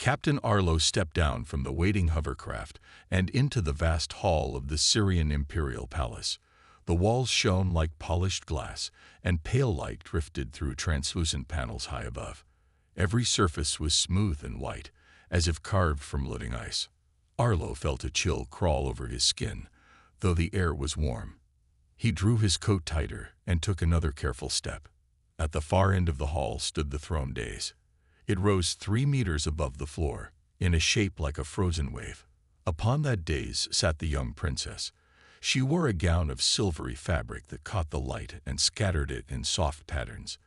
Captain Arlo stepped down from the waiting hovercraft and into the vast hall of the Syrian imperial palace. The walls shone like polished glass, and pale light drifted through translucent panels high above. Every surface was smooth and white, as if carved from living ice. Arlo felt a chill crawl over his skin, though the air was warm. He drew his coat tighter and took another careful step. At the far end of the hall stood the throne dais. It rose 3 meters above the floor, in a shape like a frozen wave. Upon that dais sat the young princess. She wore a gown of silvery fabric that caught the light and scattered it in soft patterns.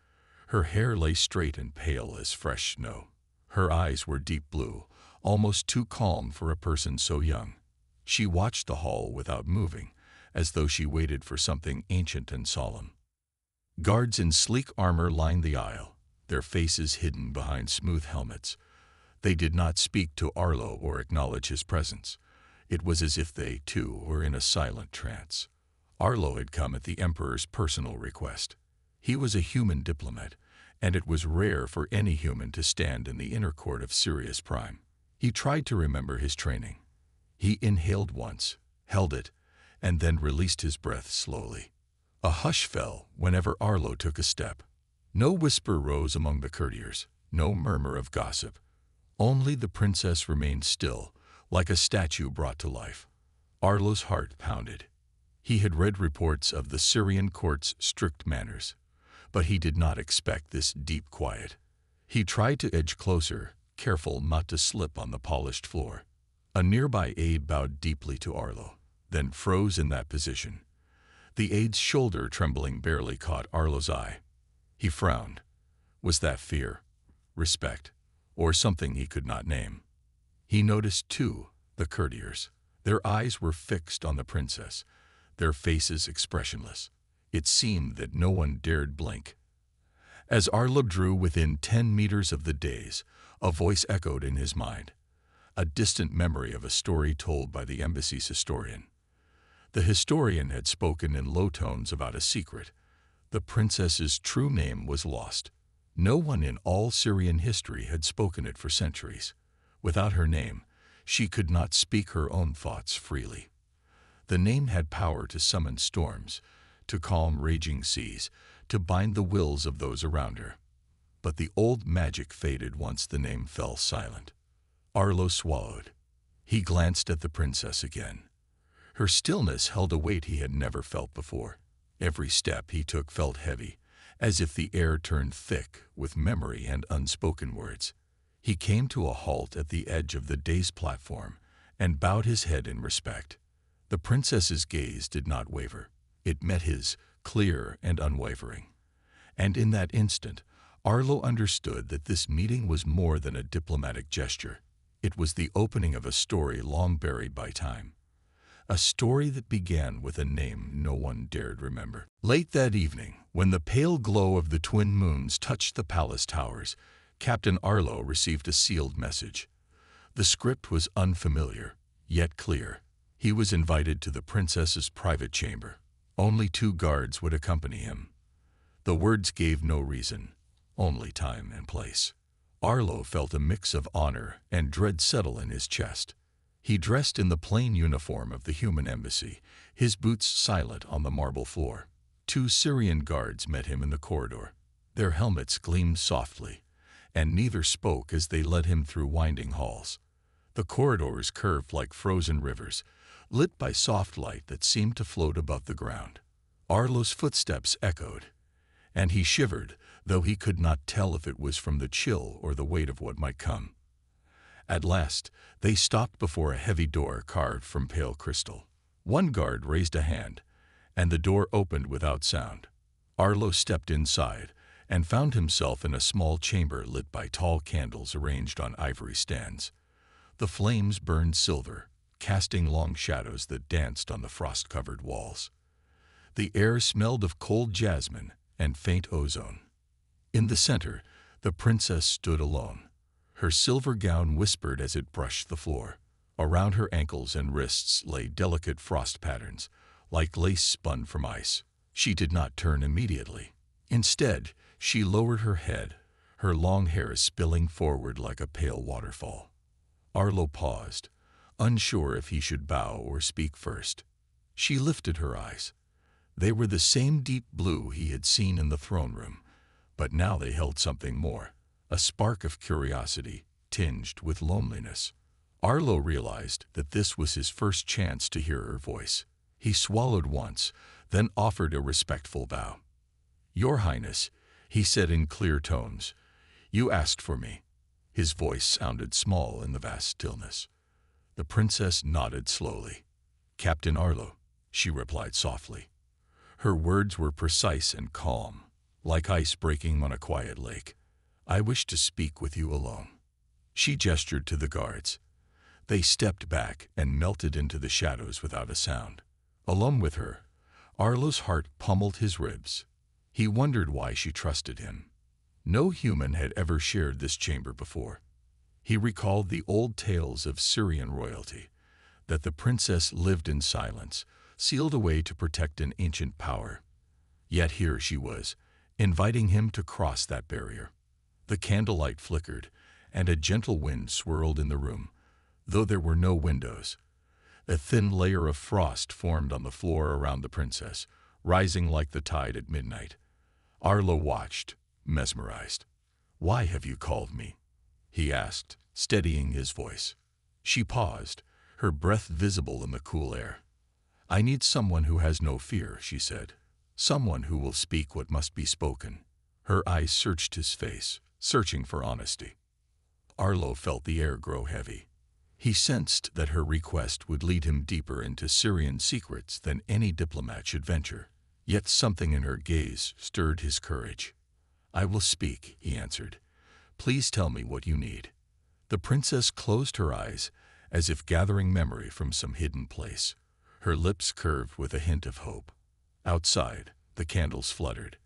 Her hair lay straight and pale as fresh snow. Her eyes were deep blue, almost too calm for a person so young. She watched the hall without moving, as though she waited for something ancient and solemn. Guards in sleek armor lined the aisle, their faces hidden behind smooth helmets. They did not speak to Arlo or acknowledge his presence. It was as if they, too, were in a silent trance. Arlo had come at the Emperor's personal request. He was a human diplomat, and it was rare for any human to stand in the inner court of Sirius Prime. He tried to remember his training. He inhaled once, held it, and then released his breath slowly. A hush fell whenever Arlo took a step. No whisper rose among the courtiers, no murmur of gossip. Only the princess remained still, like a statue brought to life. Arlo's heart pounded. He had read reports of the Syrian court's strict manners, but he did not expect this deep quiet. He tried to edge closer, careful not to slip on the polished floor. A nearby aide bowed deeply to Arlo, then froze in that position. The aide's shoulder trembling barely caught Arlo's eye. He frowned. Was that fear, respect, or something he could not name? He noticed, too, the courtiers. Their eyes were fixed on the princess, their faces expressionless. It seemed that no one dared blink. As Arlo drew within 10 meters of the dais, a voice echoed in his mind, a distant memory of a story told by the embassy's historian. The historian had spoken in low tones about a secret. The princess's true name was lost. No one in all Syrian history had spoken it for centuries. Without her name, she could not speak her own thoughts freely. The name had power to summon storms, to calm raging seas, to bind the wills of those around her. But the old magic faded once the name fell silent. Arlo swallowed. He glanced at the princess again. Her stillness held a weight he had never felt before. Every step he took felt heavy, as if the air turned thick with memory and unspoken words. He came to a halt at the edge of the dais platform and bowed his head in respect. The princess's gaze did not waver. It met his, clear and unwavering. And in that instant, Arlo understood that this meeting was more than a diplomatic gesture. It was the opening of a story long buried by time. A story that began with a name no one dared remember. Late that evening, when the pale glow of the twin moons touched the palace towers, Captain Arlo received a sealed message. The script was unfamiliar, yet clear. He was invited to the princess's private chamber. Only 2 guards would accompany him. The words gave no reason, only time and place. Arlo felt a mix of honor and dread settle in his chest. He dressed in the plain uniform of the human embassy, his boots silent on the marble floor. 2 Syrian guards met him in the corridor. Their helmets gleamed softly, and neither spoke as they led him through winding halls. The corridors curved like frozen rivers, lit by soft light that seemed to float above the ground. Arlo's footsteps echoed, and he shivered, though he could not tell if it was from the chill or the weight of what might come. At last, they stopped before a heavy door carved from pale crystal. One guard raised a hand, and the door opened without sound. Arlo stepped inside and found himself in a small chamber lit by tall candles arranged on ivory stands. The flames burned silver, casting long shadows that danced on the frost-covered walls. The air smelled of cold jasmine and faint ozone. In the center, the princess stood alone. Her silver gown whispered as it brushed the floor. Around her ankles and wrists lay delicate frost patterns, like lace spun from ice. She did not turn immediately. Instead, she lowered her head, her long hair spilling forward like a pale waterfall. Arlo paused, unsure if he should bow or speak first. She lifted her eyes. They were the same deep blue he had seen in the throne room, but now they held something more, a spark of curiosity tinged with loneliness. Arlo realized that this was his first chance to hear her voice. He swallowed once, then offered a respectful bow. "Your Highness," he said in clear tones, "you asked for me." His voice sounded small in the vast stillness. The princess nodded slowly. "Captain Arlo," she replied softly. Her words were precise and calm, like ice breaking on a quiet lake. "I wish to speak with you alone." She gestured to the guards. They stepped back and melted into the shadows without a sound. Alone with her, Arlo's heart pummeled his ribs. He wondered why she trusted him. No human had ever shared this chamber before. He recalled the old tales of Syrian royalty, that the princess lived in silence, sealed away to protect an ancient power. Yet here she was, inviting him to cross that barrier. The candlelight flickered, and a gentle wind swirled in the room, though there were no windows. A thin layer of frost formed on the floor around the princess, rising like the tide at midnight. Arlo watched, mesmerized. "Why have you called me?" he asked, steadying his voice. She paused, her breath visible in the cool air. "I need someone who has no fear," she said. "Someone who will speak what must be spoken." Her eyes searched his face, searching for honesty. Arlo felt the air grow heavy. He sensed that her request would lead him deeper into Syrian secrets than any diplomat should venture. Yet something in her gaze stirred his courage. "I will speak," he answered. "Please tell me what you need." The princess closed her eyes, as if gathering memory from some hidden place. Her lips curved with a hint of hope. Outside, the candles fluttered,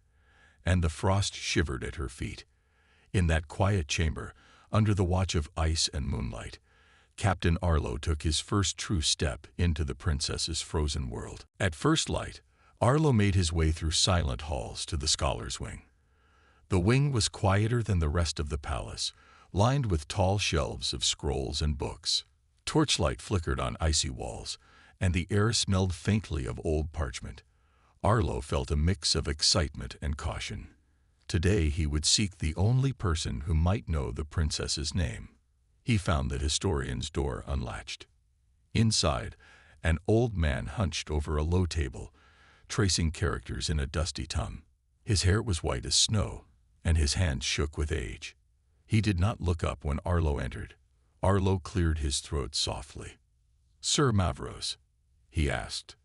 and the frost shivered at her feet. In that quiet chamber, under the watch of ice and moonlight, Captain Arlo took his first true step into the princess's frozen world. At first light, Arlo made his way through silent halls to the scholars' wing. The wing was quieter than the rest of the palace, lined with tall shelves of scrolls and books. Torchlight flickered on icy walls, and the air smelled faintly of old parchment. Arlo felt a mix of excitement and caution. Today he would seek the only person who might know the princess's name. He found the historian's door unlatched. Inside, an old man hunched over a low table, tracing characters in a dusty tome. His hair was white as snow, and his hands shook with age. He did not look up when Arlo entered. Arlo cleared his throat softly. "Sir Mavros?" he asked.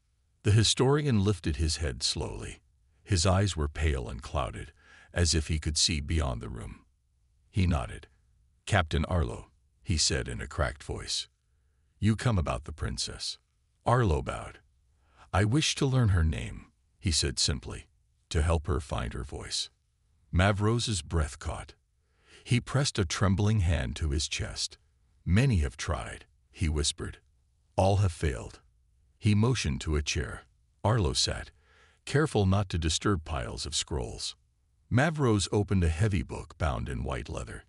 The historian lifted his head slowly. His eyes were pale and clouded, as if he could see beyond the room. He nodded. "Captain Arlo," he said in a cracked voice. "You come about the princess." Arlo bowed. "I wish to learn her name," he said simply, "to help her find her voice." Mavros's breath caught. He pressed a trembling hand to his chest. "Many have tried," he whispered. "All have failed." He motioned to a chair. Arlo sat, careful not to disturb piles of scrolls. Mavros opened a heavy book bound in white leather.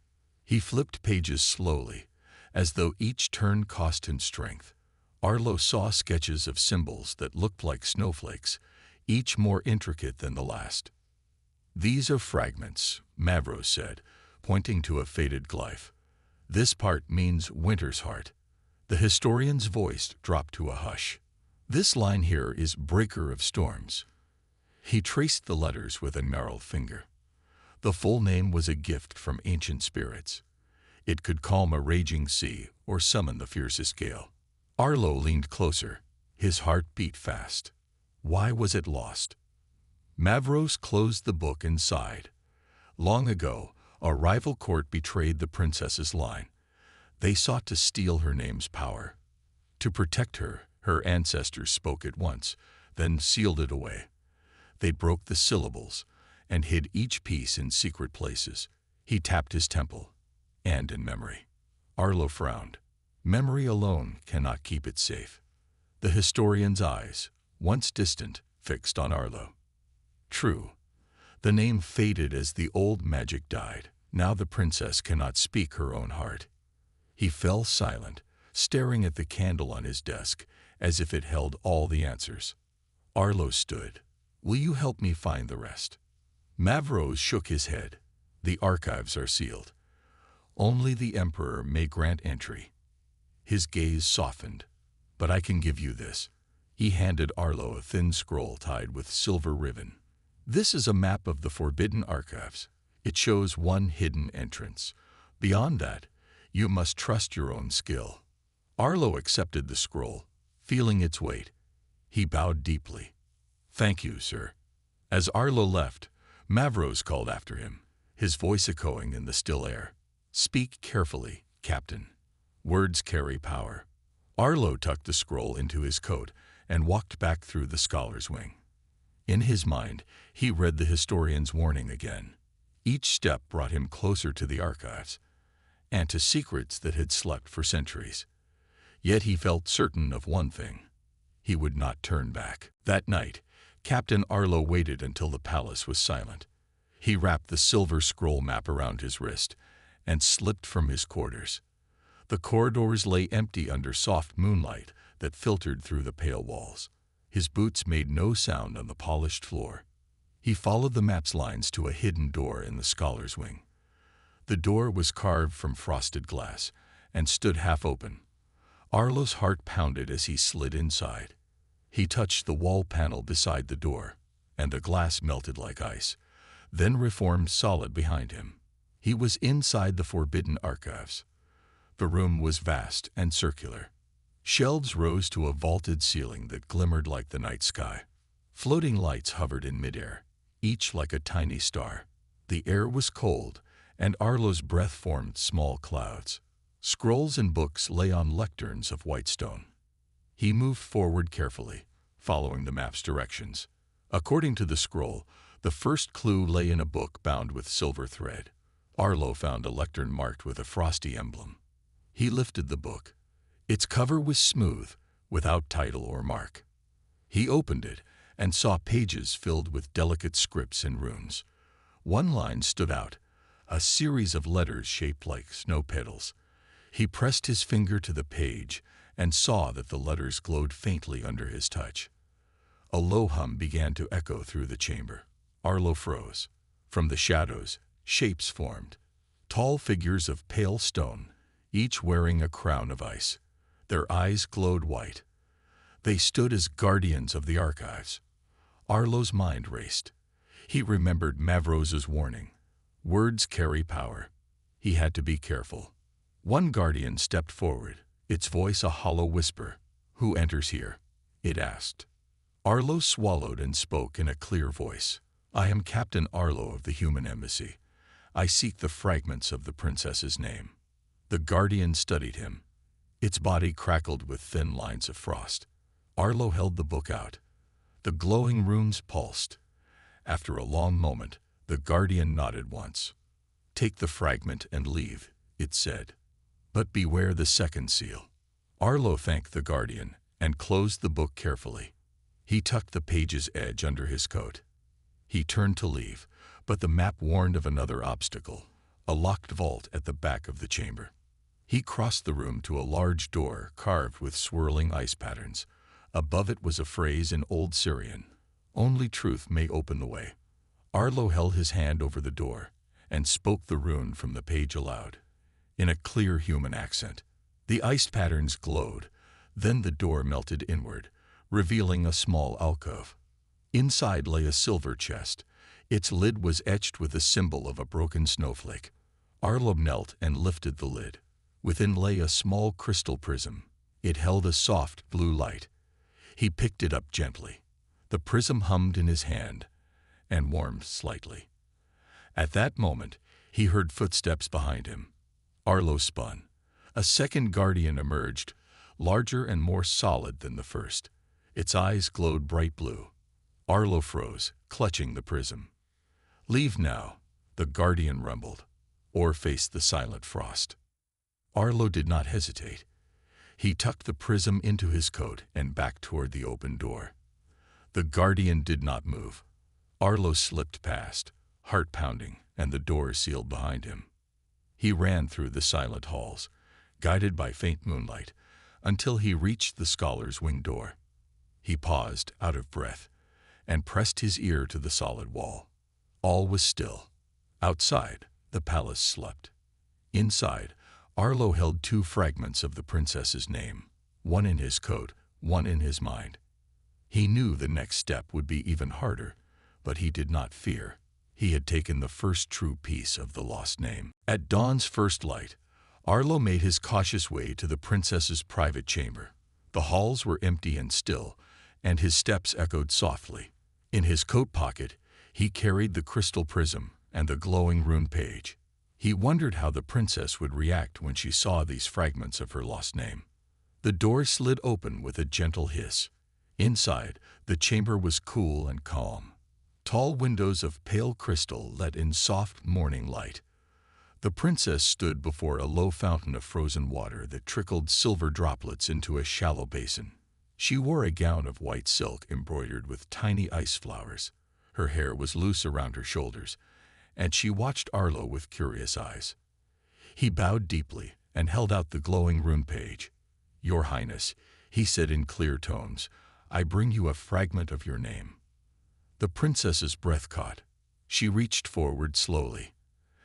He flipped pages slowly, as though each turn cost him strength. Arlo saw sketches of symbols that looked like snowflakes, each more intricate than the last. "These are fragments," Mavros said, pointing to a faded glyph. "This part means winter's heart." The historian's voice dropped to a hush. "This line here is breaker of storms." He traced the letters with a gnarled finger. The full name was a gift from ancient spirits. It could calm a raging sea or summon the fiercest gale. Arlo leaned closer. His heart beat fast. Why was it lost? Mavros closed the book and sighed. Long ago, a rival court betrayed the princess's line. They sought to steal her name's power. To protect her, her ancestors spoke it once, then sealed it away. They broke the syllables and hid each piece in secret places. He tapped his temple, and in memory. Arlo frowned. Memory alone cannot keep it safe. The historian's eyes, once distant, fixed on Arlo. True, the name faded as the old magic died. Now the princess cannot speak her own heart. He fell silent, staring at the candle on his desk, as if it held all the answers. Arlo stood. "Will you help me find the rest?" Mavros shook his head. "The archives are sealed. Only the Emperor may grant entry." His gaze softened. "But I can give you this." He handed Arlo a thin scroll tied with silver ribbon. "This is a map of the Forbidden Archives. It shows one hidden entrance. Beyond that, you must trust your own skill." Arlo accepted the scroll, feeling its weight. He bowed deeply. "Thank you, sir." As Arlo left, Mavros called after him, his voice echoing in the still air. "Speak carefully, Captain. Words carry power." Arlo tucked the scroll into his coat and walked back through the scholar's wing. In his mind, he read the historian's warning again. Each step brought him closer to the archives, and to secrets that had slept for centuries. Yet he felt certain of one thing: he would not turn back. That night, Captain Arlo waited until the palace was silent. He wrapped the silver scroll map around his wrist and slipped from his quarters. The corridors lay empty under soft moonlight that filtered through the pale walls. His boots made no sound on the polished floor. He followed the map's lines to a hidden door in the scholar's wing. The door was carved from frosted glass and stood half open. Arlo's heart pounded as he slid inside. He touched the wall panel beside the door, and the glass melted like ice, then reformed solid behind him. He was inside the Forbidden Archives. The room was vast and circular. Shelves rose to a vaulted ceiling that glimmered like the night sky. Floating lights hovered in midair, each like a tiny star. The air was cold, and Arlo's breath formed small clouds. Scrolls and books lay on lecterns of white stone. He moved forward carefully, following the map's directions. According to the scroll, the first clue lay in a book bound with silver thread. Arlo found a lectern marked with a frosty emblem. He lifted the book. Its cover was smooth, without title or mark. He opened it and saw pages filled with delicate scripts and runes. One line stood out, a series of letters shaped like snow petals. He pressed his finger to the page and saw that the letters glowed faintly under his touch. A low hum began to echo through the chamber. Arlo froze. From the shadows, shapes formed. Tall figures of pale stone, each wearing a crown of ice. Their eyes glowed white. They stood as guardians of the archives. Arlo's mind raced. He remembered Mavros's warning. Words carry power. He had to be careful. One guardian stepped forward, its voice a hollow whisper. "Who enters here?" it asked. Arlo swallowed and spoke in a clear voice. "I am Captain Arlo of the Human Embassy. I seek the fragments of the princess's name." The guardian studied him. Its body crackled with thin lines of frost. Arlo held the book out. The glowing runes pulsed. After a long moment, the guardian nodded once. "Take the fragment and leave," it said. "But beware the second seal." Arlo thanked the guardian and closed the book carefully. He tucked the page's edge under his coat. He turned to leave, but the map warned of another obstacle, a locked vault at the back of the chamber. He crossed the room to a large door carved with swirling ice patterns. Above it was a phrase in Old Syrian: "Only truth may open the way." Arlo held his hand over the door and spoke the rune from the page aloud, in a clear human accent. The ice patterns glowed, then the door melted inward, revealing a small alcove. Inside lay a silver chest. Its lid was etched with the symbol of a broken snowflake. Arlo knelt and lifted the lid. Within lay a small crystal prism. It held a soft blue light. He picked it up gently. The prism hummed in his hand and warmed slightly. At that moment, he heard footsteps behind him. Arlo spun. A second guardian emerged, larger and more solid than the first. Its eyes glowed bright blue. Arlo froze, clutching the prism. "Leave now," the guardian rumbled, or face the silent frost. Arlo did not hesitate. He tucked the prism into his coat and backed toward the open door. The guardian did not move. Arlo slipped past, heart pounding, and the door sealed behind him. He ran through the silent halls, guided by faint moonlight, until he reached the scholar's wing door. He paused, out of breath, and pressed his ear to the solid wall. All was still. Outside, the palace slept. Inside, Arlo held two fragments of the princess's name, one in his coat, one in his mind. He knew the next step would be even harder, but he did not fear. He had taken the first true piece of the lost name. At dawn's first light, Arlo made his cautious way to the princess's private chamber. The halls were empty and still, and his steps echoed softly. In his coat pocket, he carried the crystal prism and the glowing rune page. He wondered how the princess would react when she saw these fragments of her lost name. The door slid open with a gentle hiss. Inside, the chamber was cool and calm. Tall windows of pale crystal let in soft morning light. The princess stood before a low fountain of frozen water that trickled silver droplets into a shallow basin. She wore a gown of white silk embroidered with tiny ice flowers. Her hair was loose around her shoulders, and she watched Arlo with curious eyes. He bowed deeply and held out the glowing rune page. "Your Highness," he said in clear tones, "I bring you a fragment of your name." The princess's breath caught. She reached forward slowly.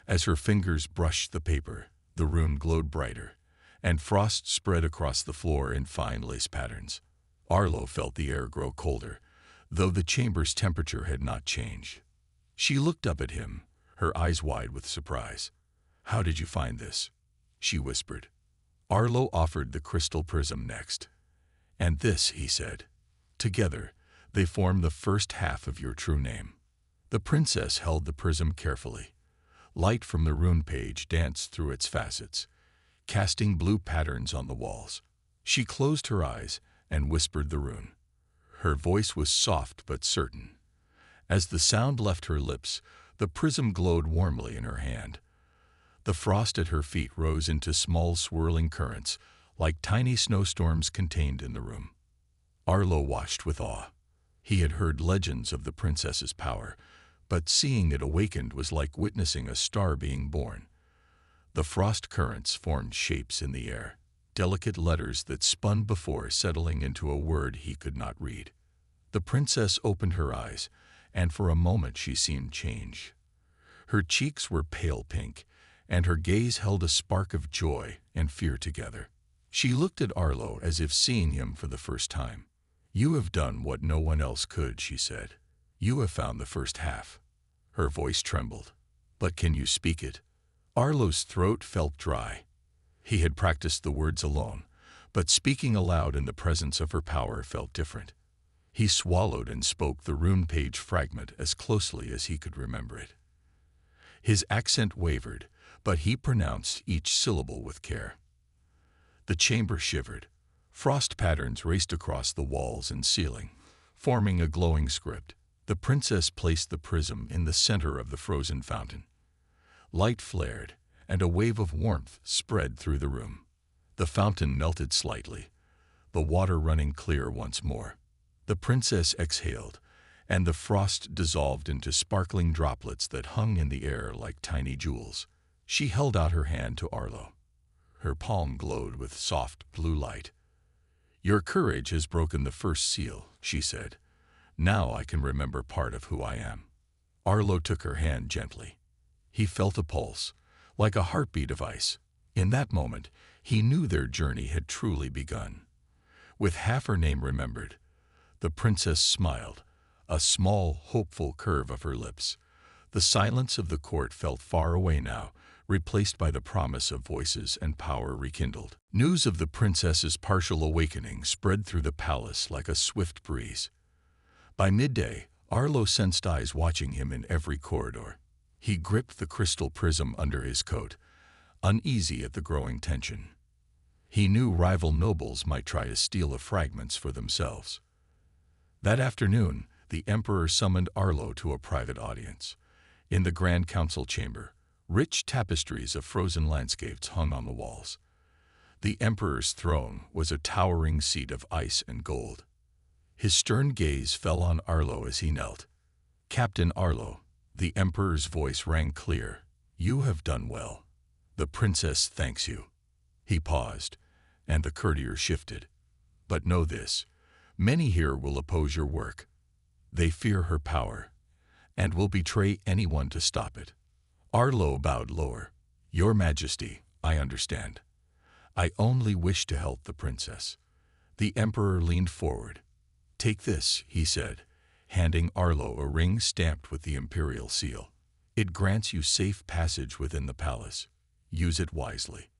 As her fingers brushed the paper, the rune glowed brighter, and frost spread across the floor in fine lace patterns. Arlo felt the air grow colder, though the chamber's temperature had not changed. She looked up at him, her eyes wide with surprise. "How did you find this?" she whispered. Arlo offered the crystal prism next. "And this," he said. "Together, they form the first half of your true name." The princess held the prism carefully. Light from the rune page danced through its facets, casting blue patterns on the walls. She closed her eyes and whispered the rune. Her voice was soft but certain. As the sound left her lips, the prism glowed warmly in her hand. The frost at her feet rose into small swirling currents, like tiny snowstorms contained in the room. Arlo watched with awe. He had heard legends of the princess's power, but seeing it awakened was like witnessing a star being born. The frost currents formed shapes in the air, delicate letters that spun before settling into a word he could not read. The princess opened her eyes, and for a moment she seemed changed. Her cheeks were pale pink, and her gaze held a spark of joy and fear together. She looked at Arlo as if seeing him for the first time. "You have done what no one else could," she said. "You have found the first half." Her voice trembled. "But can you speak it?" Arlo's throat felt dry. He had practiced the words alone, but speaking aloud in the presence of her power felt different. He swallowed and spoke the rune page fragment as closely as he could remember it. His accent wavered, but he pronounced each syllable with care. The chamber shivered. Frost patterns raced across the walls and ceiling, forming a glowing script. The princess placed the prism in the center of the frozen fountain. Light flared, and a wave of warmth spread through the room. The fountain melted slightly, the water running clear once more. The princess exhaled, and the frost dissolved into sparkling droplets that hung in the air like tiny jewels. She held out her hand to Arlo. Her palm glowed with soft blue light. "Your courage has broken the first seal," she said. "Now I can remember part of who I am." Arlo took her hand gently. He felt a pulse, like a heartbeat of ice. In that moment, he knew their journey had truly begun. With half her name remembered, the princess smiled, a small, hopeful curve of her lips. The silence of the court felt far away now, replaced by the promise of voices and power rekindled. News of the princess's partial awakening spread through the palace like a swift breeze. By midday, Arlo sensed eyes watching him in every corridor. He gripped the crystal prism under his coat, uneasy at the growing tension. He knew rival nobles might try to steal the fragments for themselves. That afternoon, the emperor summoned Arlo to a private audience. In the grand council chamber, rich tapestries of frozen landscapes hung on the walls. The emperor's throne was a towering seat of ice and gold. His stern gaze fell on Arlo as he knelt. "Captain Arlo, The Emperor's voice rang clear. "You have done well. The princess thanks you." He paused, and the courtier shifted. "But know this, many here will oppose your work. They fear her power, and will betray anyone to stop it." Arlo bowed lower. "Your Majesty, I understand. I only wish to help the princess." The Emperor leaned forward. "Take this," he said, handing Arlo a ring stamped with the imperial seal. "It grants you safe passage within the palace. Use it wisely."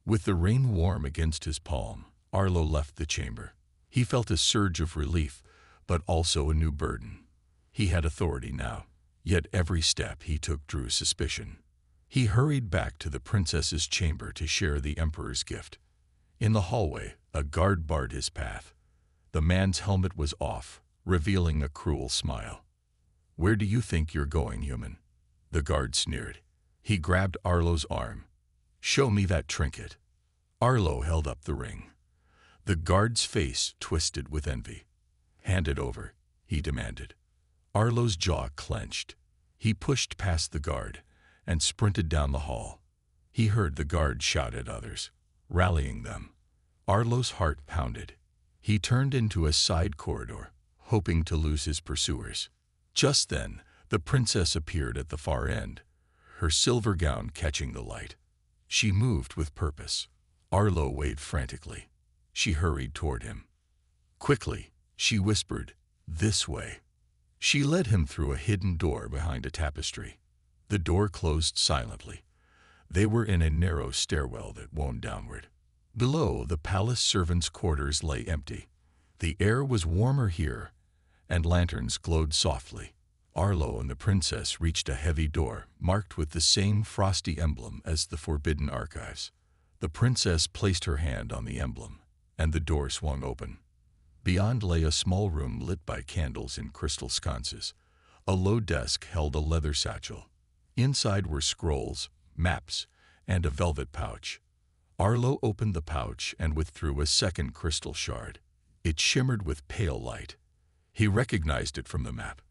With the ring warm against his palm, Arlo left the chamber. He felt a surge of relief, but also a new burden. He had authority now, yet every step he took drew suspicion. He hurried back to the princess's chamber to share the Emperor's gift. In the hallway, a guard barred his path. The man's helmet was off, revealing a cruel smile. "Where do you think you're going, human?" The guard sneered. He grabbed Arlo's arm. "Show me that trinket." Arlo held up the ring. The guard's face twisted with envy. "Hand it over," he demanded. Arlo's jaw clenched. He pushed past the guard and sprinted down the hall. He heard the guard shout at others, rallying them. Arlo's heart pounded. He turned into a side corridor, hoping to lose his pursuers. Just then, the princess appeared at the far end, her silver gown catching the light. She moved with purpose. Arlo waved frantically. She hurried toward him. Quickly, she whispered, "This way." She led him through a hidden door behind a tapestry. The door closed silently. They were in a narrow stairwell that wound downward. Below, the palace servants' quarters lay empty. The air was warmer here, and lanterns glowed softly. Arlo and the princess reached a heavy door marked with the same frosty emblem as the forbidden archives. The princess placed her hand on the emblem, and the door swung open. Beyond lay a small room lit by candles in crystal sconces. A low desk held a leather satchel. Inside were scrolls, maps, and a velvet pouch. Arlo opened the pouch and withdrew a second crystal shard. It shimmered with pale light. He recognized it from the map,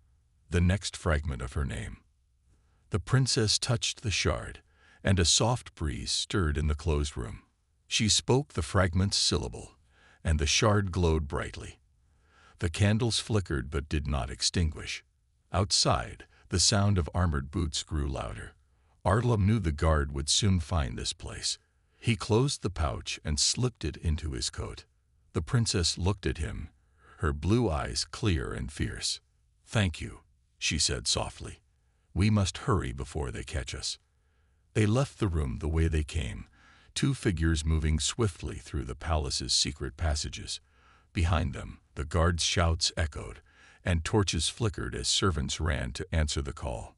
the next fragment of her name. The princess touched the shard, and a soft breeze stirred in the closed room. She spoke the fragment's syllable, and the shard glowed brightly. The candles flickered but did not extinguish. Outside, the sound of armored boots grew louder. Arlo knew the guard would soon find this place. He closed the pouch and slipped it into his coat. The princess looked at him, her blue eyes clear and fierce. "Thank you," she said softly. "We must hurry before they catch us." They left the room the way they came, two figures moving swiftly through the palace's secret passages. Behind them, the guards' shouts echoed, and torches flickered as servants ran to answer the call.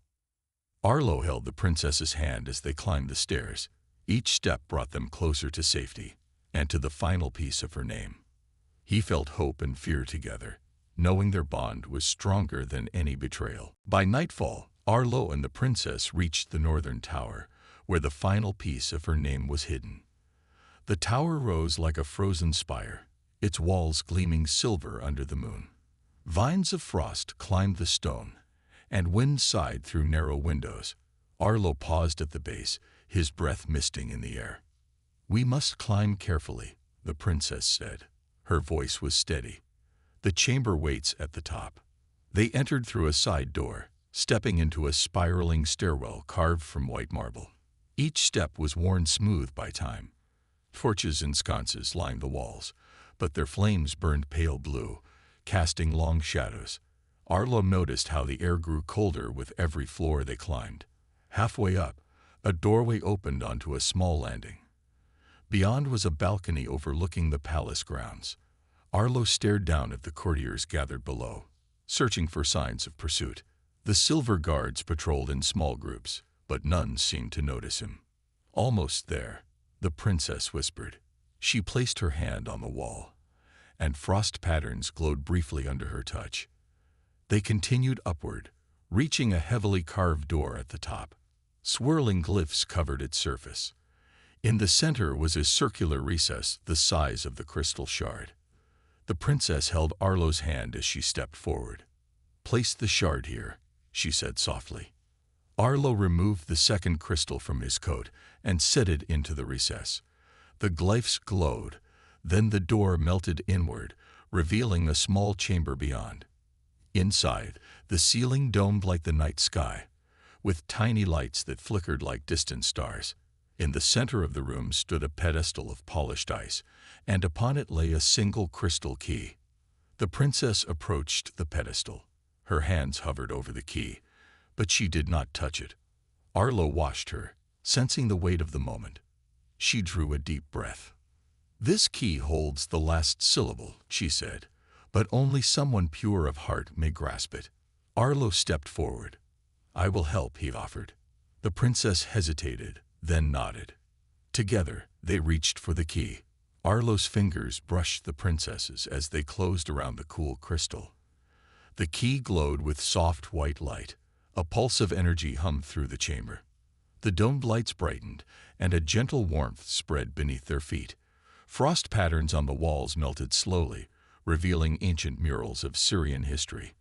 Arlo held the princess's hand as they climbed the stairs. Each step brought them closer to safety, and to the final piece of her name. He felt hope and fear together, knowing their bond was stronger than any betrayal. By nightfall, Arlo and the princess reached the northern tower, where the final piece of her name was hidden. The tower rose like a frozen spire, its walls gleaming silver under the moon. Vines of frost climbed the stone, and wind sighed through narrow windows. Arlo paused at the base, his breath misting in the air. "We must climb carefully," the princess said. Her voice was steady. "The chamber waits at the top." They entered through a side door, stepping into a spiraling stairwell carved from white marble. Each step was worn smooth by time. Torches and sconces lined the walls, but their flames burned pale blue, casting long shadows. Arlo noticed how the air grew colder with every floor they climbed. Halfway up, a doorway opened onto a small landing. Beyond was a balcony overlooking the palace grounds. Arlo stared down at the courtiers gathered below, searching for signs of pursuit. The silver guards patrolled in small groups, but none seemed to notice him. Almost there, the princess whispered. She placed her hand on the wall, and frost patterns glowed briefly under her touch. They continued upward, reaching a heavily carved door at the top. Swirling glyphs covered its surface. In the center was a circular recess the size of the crystal shard. The princess held Arlo's hand as she stepped forward. "Place the shard here," she said softly. Arlo removed the second crystal from his coat and set it into the recess. The glyphs glowed, then the door melted inward, revealing a small chamber beyond. Inside, the ceiling domed like the night sky, with tiny lights that flickered like distant stars. In the center of the room stood a pedestal of polished ice, and upon it lay a single crystal key. The princess approached the pedestal. Her hands hovered over the key, but she did not touch it. Arlo watched her, sensing the weight of the moment. She drew a deep breath. "This key holds the last syllable," she said, "but only someone pure of heart may grasp it." Arlo stepped forward. "I will help," he offered. The princess hesitated, then nodded. Together, they reached for the key. Arlo's fingers brushed the princess's as they closed around the cool crystal. The key glowed with soft white light. A pulse of energy hummed through the chamber. The domed lights brightened, and a gentle warmth spread beneath their feet. Frost patterns on the walls melted slowly, revealing ancient murals of Syrian history.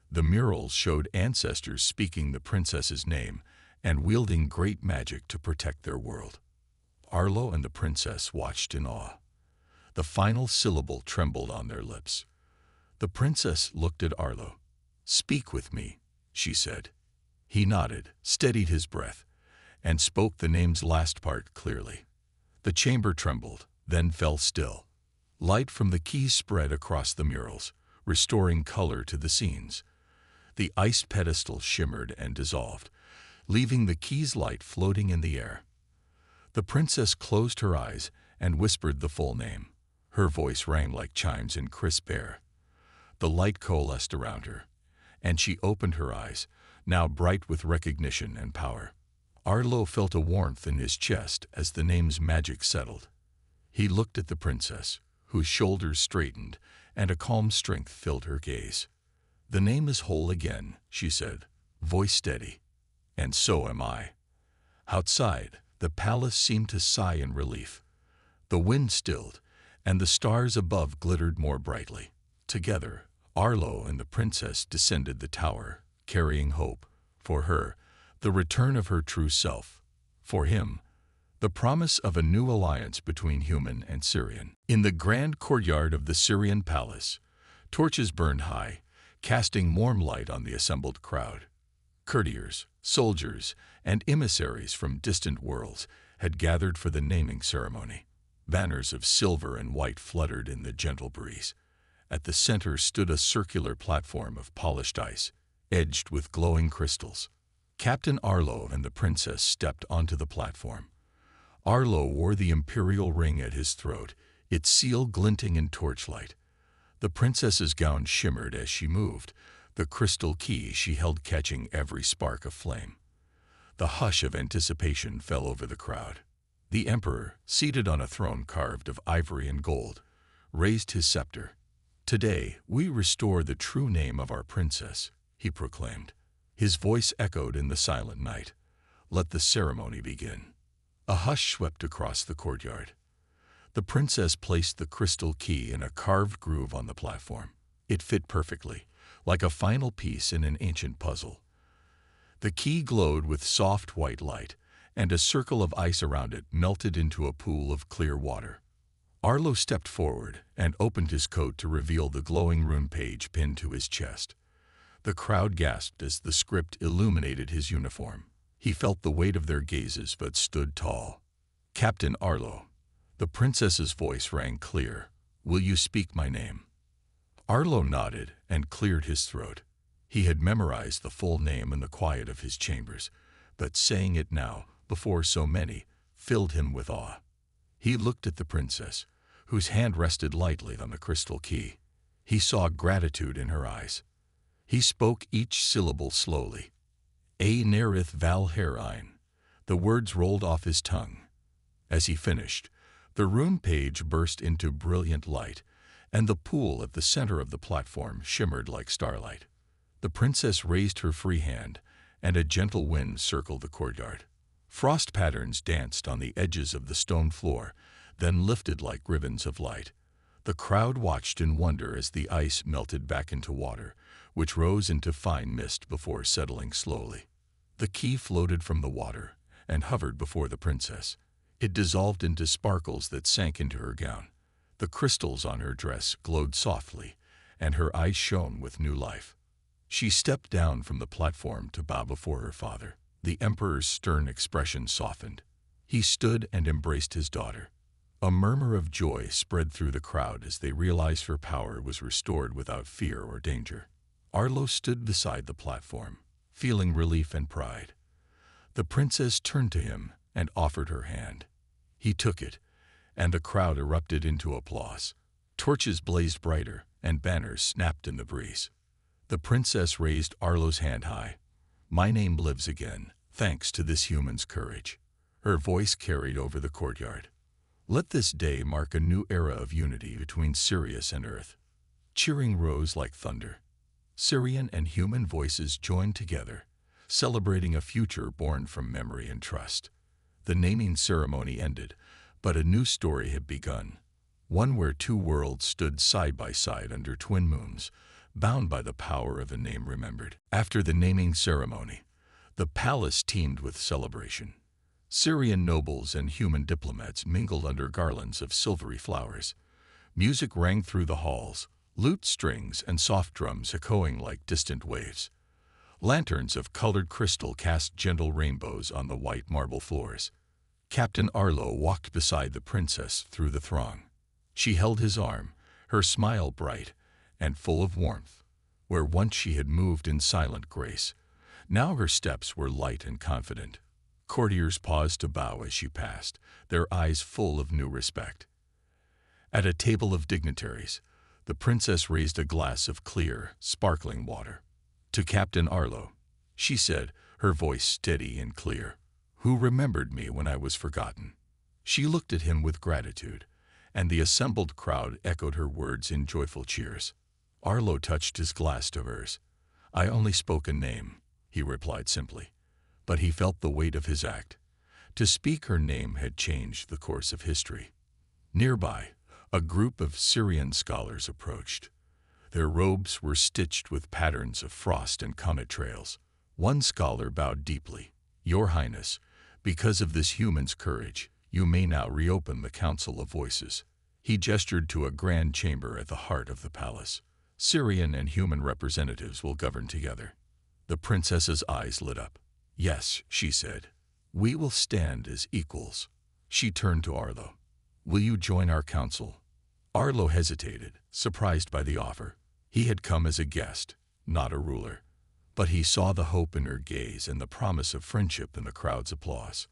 The murals showed ancestors speaking the princess's name and wielding great magic to protect their world. Arlo and the princess watched in awe. The final syllable trembled on their lips. The princess looked at Arlo. "Speak with me," she said. He nodded, steadied his breath, and spoke the name's last part clearly. The chamber trembled, then fell still. Light from the keys spread across the murals, restoring color to the scenes. The iced pedestal shimmered and dissolved, leaving the key's light floating in the air. The princess closed her eyes and whispered the full name. Her voice rang like chimes in crisp air. The light coalesced around her, and she opened her eyes, now bright with recognition and power. Arlo felt a warmth in his chest as the name's magic settled. He looked at the princess, whose shoulders straightened, and a calm strength filled her gaze. "The name is whole again," she said, voice steady. "And so am I." Outside, the palace seemed to sigh in relief. The wind stilled, and the stars above glittered more brightly. Together, Arlo and the princess descended the tower, carrying hope. For her, the return of her true self. For him, the promise of a new alliance between human and Syrian. In the grand courtyard of the Syrian palace, torches burned high, casting warm light on the assembled crowd. Courtiers, soldiers, and emissaries from distant worlds had gathered for the naming ceremony. Banners of silver and white fluttered in the gentle breeze. At the center stood a circular platform of polished ice, edged with glowing crystals. Captain Arlo and the princess stepped onto the platform. Arlo wore the imperial ring at his throat, its seal glinting in torchlight. The princess's gown shimmered as she moved, the crystal key she held catching every spark of flame. The hush of anticipation fell over the crowd. The emperor, seated on a throne carved of ivory and gold, raised his scepter. "Today, we restore the true name of our princess," he proclaimed. His voice echoed in the silent night. "Let the ceremony begin." A hush swept across the courtyard. The princess placed the crystal key in a carved groove on the platform. It fit perfectly, like a final piece in an ancient puzzle. The key glowed with soft white light, and a circle of ice around it melted into a pool of clear water. Arlo stepped forward and opened his coat to reveal the glowing rune page pinned to his chest. The crowd gasped as the script illuminated his uniform. He felt the weight of their gazes but stood tall. "Captain Arlo." The princess's voice rang clear. "Will you speak my name?" Arlo nodded and cleared his throat. He had memorized the full name in the quiet of his chambers, but saying it now, before so many, filled him with awe. He looked at the princess, whose hand rested lightly on the crystal key. He saw gratitude in her eyes. He spoke each syllable slowly. "A Nerith Val Herain." The words rolled off his tongue. As he finished, the rune page burst into brilliant light, and the pool at the center of the platform shimmered like starlight. The princess raised her free hand, and a gentle wind circled the courtyard. Frost patterns danced on the edges of the stone floor, then lifted like ribbons of light. The crowd watched in wonder as the ice melted back into water, which rose into fine mist before settling slowly. The key floated from the water and hovered before the princess. It dissolved into sparkles that sank into her gown. The crystals on her dress glowed softly, and her eyes shone with new life. She stepped down from the platform to bow before her father. The emperor's stern expression softened. He stood and embraced his daughter. A murmur of joy spread through the crowd as they realized her power was restored without fear or danger. Arlo stood beside the platform, feeling relief and pride. The princess turned to him and offered her hand. He took it, and the crowd erupted into applause. Torches blazed brighter, and banners snapped in the breeze. The princess raised Arlo's hand high. "My name lives again, thanks to this human's courage." Her voice carried over the courtyard. "Let this day mark a new era of unity between Sirius and Earth." Cheering rose like thunder. Sirian and human voices joined together, celebrating a future born from memory and trust. The naming ceremony ended, but a new story had begun. One where two worlds stood side by side under twin moons, bound by the power of a name remembered. After the naming ceremony, the palace teemed with celebration. Syrian nobles and human diplomats mingled under garlands of silvery flowers. Music rang through the halls, lute strings and soft drums echoing like distant waves. Lanterns of colored crystal cast gentle rainbows on the white marble floors. Captain Arlo walked beside the princess through the throng. She held his arm, her smile bright and full of warmth. Where once she had moved in silent grace, now her steps were light and confident. Courtiers paused to bow as she passed, their eyes full of new respect. At a table of dignitaries, the princess raised a glass of clear, sparkling water. To Captain Arlo, she said, her voice steady and clear, "Who remembered me when I was forgotten?" She looked at him with gratitude, and the assembled crowd echoed her words in joyful cheers. Arlo touched his glass to hers. "I only spoke a name," he replied simply, but he felt the weight of his act. To speak her name had changed the course of history. Nearby, a group of Syrian scholars approached. Their robes were stitched with patterns of frost and comet trails. One scholar bowed deeply. "Your Highness, because of this human's courage, you may now reopen the Council of Voices." He gestured to a grand chamber at the heart of the palace. "Syrian and human representatives will govern together." The princess's eyes lit up. "Yes," she said, "we will stand as equals." She turned to Arlo. "Will you join our council?" Arlo hesitated, surprised by the offer. He had come as a guest, not a ruler. But he saw the hope in her gaze and the promise of friendship in the crowd's applause.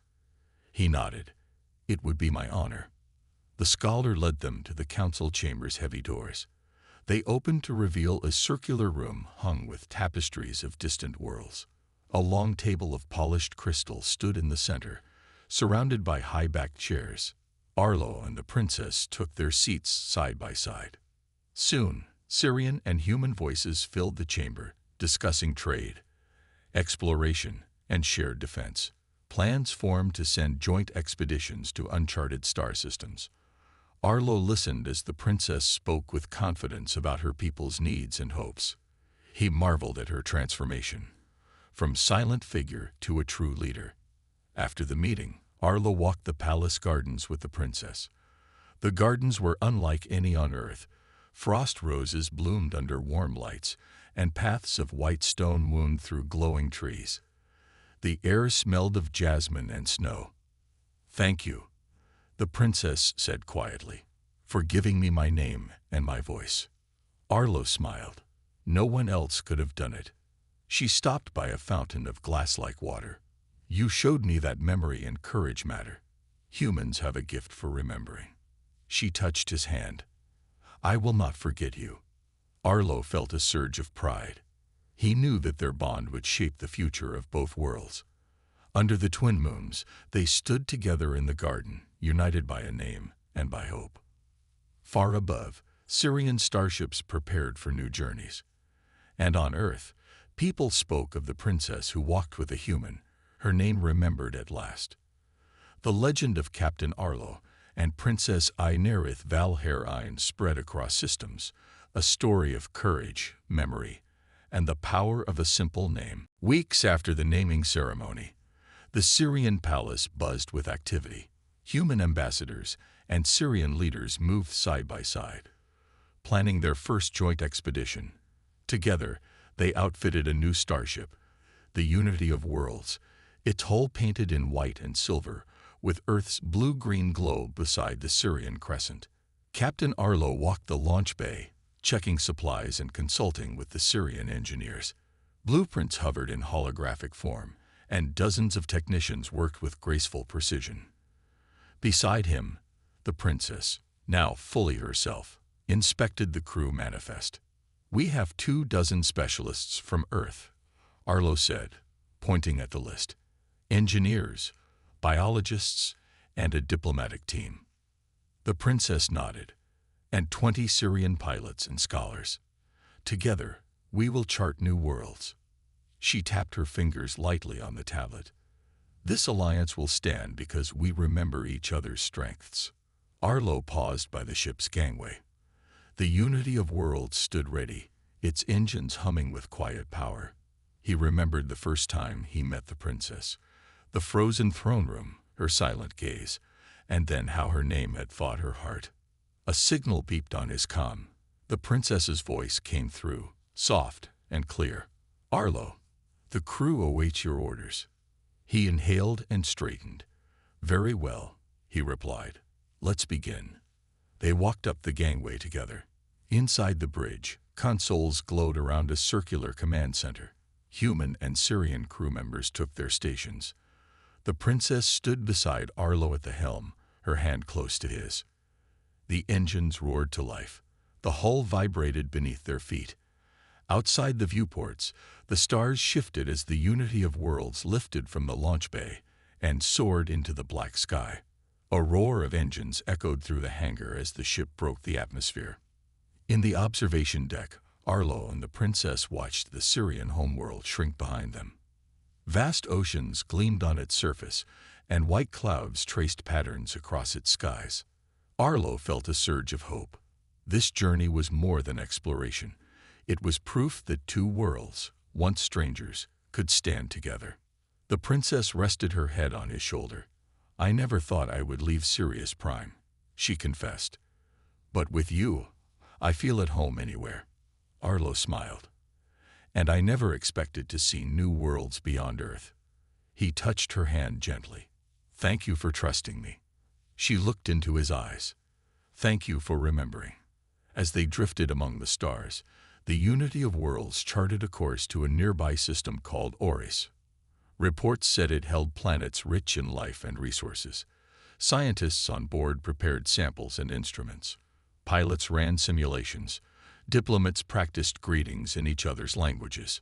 He nodded. "It would be my honor." The scholar led them to the council chamber's heavy doors. They opened to reveal a circular room hung with tapestries of distant worlds. A long table of polished crystal stood in the center, surrounded by high-backed chairs. Arlo and the princess took their seats side by side. Soon, Syrian and human voices filled the chamber, discussing trade, exploration, and shared defense. Plans formed to send joint expeditions to uncharted star systems. Arlo listened as the princess spoke with confidence about her people's needs and hopes. He marveled at her transformation, from silent figure to a true leader. After the meeting, Arlo walked the palace gardens with the princess. The gardens were unlike any on Earth. Frost roses bloomed under warm lights, and paths of white stone wound through glowing trees. The air smelled of jasmine and snow. "Thank you," the princess said quietly, "for giving me my name and my voice." Arlo smiled. No one else could have done it. She stopped by a fountain of glass-like water. "You showed me that memory and courage matter. Humans have a gift for remembering." She touched his hand. "I will not forget you." Arlo felt a surge of pride. He knew that their bond would shape the future of both worlds. Under the twin moons, they stood together in the garden, united by a name and by hope. Far above, Syrian starships prepared for new journeys. And on Earth, people spoke of the princess who walked with a human, her name remembered at last. The legend of Captain Arlo and Princess Inerith Valhair spread across systems, a story of courage, memory, and the power of a simple name. Weeks after the naming ceremony, the Syrian palace buzzed with activity. Human ambassadors and Syrian leaders moved side by side, planning their first joint expedition. Together, they outfitted a new starship, the Unity of Worlds, its hull painted in white and silver, with Earth's blue-green globe beside the Syrian crescent. Captain Arlo walked the launch bay, checking supplies and consulting with the Syrian engineers. Blueprints hovered in holographic form, and dozens of technicians worked with graceful precision. Beside him, the princess, now fully herself, inspected the crew manifest. "We have 24 specialists from Earth," Arlo said, pointing at the list. "Engineers, biologists, and a diplomatic team." The princess nodded. "And 20 Syrian pilots and scholars. Together, we will chart new worlds." She tapped her fingers lightly on the tablet. "This alliance will stand because we remember each other's strengths." Arlo paused by the ship's gangway. The Unity of Worlds stood ready, its engines humming with quiet power. He remembered the first time he met the princess, the frozen throne room, her silent gaze, and then how her name had fought her heart. A signal beeped on his comm. The princess's voice came through, soft and clear. "Arlo, the crew awaits your orders." He inhaled and straightened. "Very well," he replied. "Let's begin." They walked up the gangway together. Inside the bridge, consoles glowed around a circular command center. Human and Syrian crew members took their stations. The princess stood beside Arlo at the helm, her hand close to his. The engines roared to life. The hull vibrated beneath their feet. Outside the viewports, the stars shifted as the Unity of Worlds lifted from the launch bay and soared into the black sky. A roar of engines echoed through the hangar as the ship broke the atmosphere. In the observation deck, Arlo and the princess watched the Syrian homeworld shrink behind them. Vast oceans gleamed on its surface, and white clouds traced patterns across its skies. Arlo felt a surge of hope. This journey was more than exploration. It was proof that two worlds, once strangers, could stand together. The princess rested her head on his shoulder. "I never thought I would leave Sirius Prime," she confessed. "But with you, I feel at home anywhere." Arlo smiled. "And I never expected to see new worlds beyond Earth." He touched her hand gently. "Thank you for trusting me." She looked into his eyes. "Thank you for remembering." As they drifted among the stars, the Unity of Worlds charted a course to a nearby system called Orcs. Reports said it held planets rich in life and resources. Scientists on board prepared samples and instruments. Pilots ran simulations. Diplomats practiced greetings in each other's languages.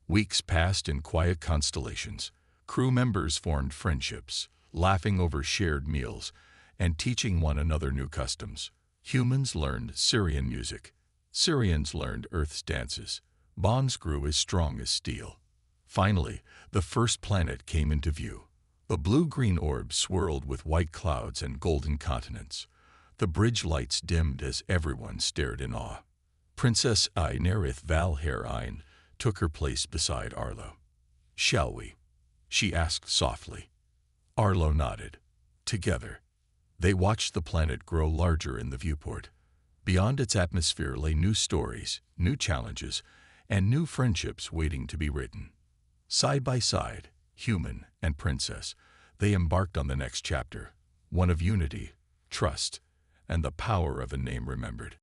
Weeks passed in quiet constellations. Crew members formed friendships, laughing over shared meals and teaching one another new customs. Humans learned Syrian music. Syrians learned Earth's dances. Bonds grew as strong as steel. Finally, the first planet came into view. A blue-green orb swirled with white clouds and golden continents. The bridge lights dimmed as everyone stared in awe. Princess Nerith Valhair Ein took her place beside Arlo. "Shall we?" she asked softly. Arlo nodded. Together, they watched the planet grow larger in the viewport. Beyond its atmosphere lay new stories, new challenges, and new friendships waiting to be written. Side by side, human and princess, they embarked on the next chapter, one of unity, trust, and the power of a name remembered.